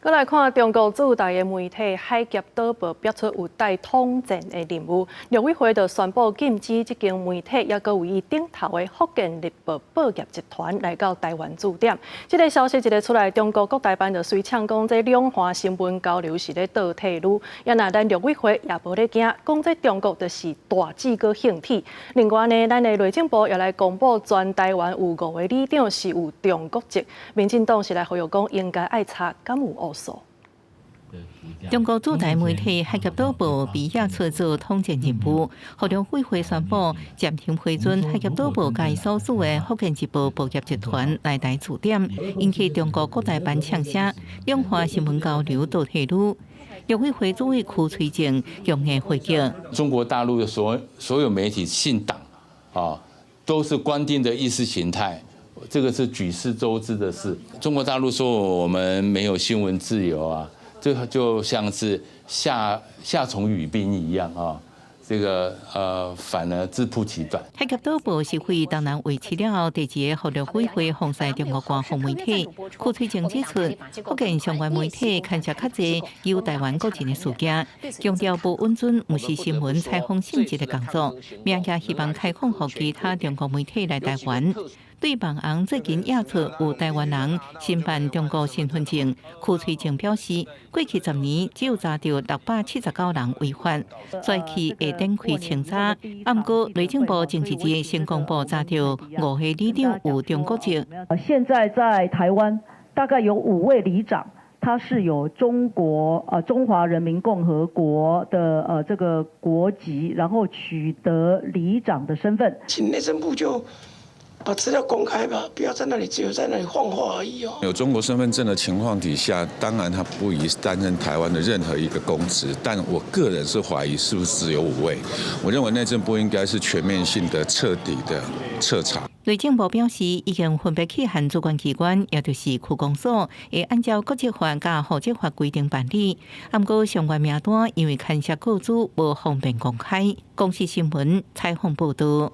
再来看中国最大的媒体海峡导报标出有带统战的任务，陆委会就宣布禁止这间媒体也搁为伊顶头的福建日报报业集团来到台湾驻点。这个消息一个出来，中国国台办就随呛讲，这两岸新闻交流是咧倒退路，也那咱陆委会也无咧惊，讲这中国就是大志搁兴体。另外呢，咱的内政部也来公布，全台湾有5位里长是有中国籍，民进党是来呼吁讲应该爱查敢有误。中国主大媒体海峡导报被亚出做统战任务，互陆委会宣布暂停批准海峡导报甲所属的福建日报报业集团来台驻点，引起中国国台办呛声，两岸新闻交流倒退路。陆委会主委邱垂正强硬回击：中国大陆的所有媒体信党啊，都是官定的意识形态。这个是举世周知的事。中国大陆说我们没有新闻自由啊，这个就像是夏虫语冰一样啊。这个反而自曝其短。海峡导报是非当然维持了第2个陆委会封杀中国官方媒体。邱垂正指出，福建相关媒体牵涉较侪由台湾国情的事件，强调不稳准不是新闻采访性质的工作，并且希望开放给其他中国媒体来台湾。对网红最近亚出有台湾人申办中国身份证，邱垂正表示，过去10年只有查到679人违法，早期会展开清查。不过内政部前一日先公布查到5位里长有中国籍。现在在台湾大概有5位里长，他是有中华人民共和国的这个国籍，然后取得里长的身份。请内政部就把资料公开吧，不要在那里只有在那里晃话而已哦。有中国身份证的情况底下，当然他不宜担任台湾的任何一个公职，但我个人是怀疑是不是只有5位。我认为内政部应该是全面性的、彻底的彻查。内政部表示，已经分别去函主管机关，也就是区公所，会按照国籍法甲户籍法规定办理。不过相关名单因为牵涉个资，无方便公开。公视新闻采访报道。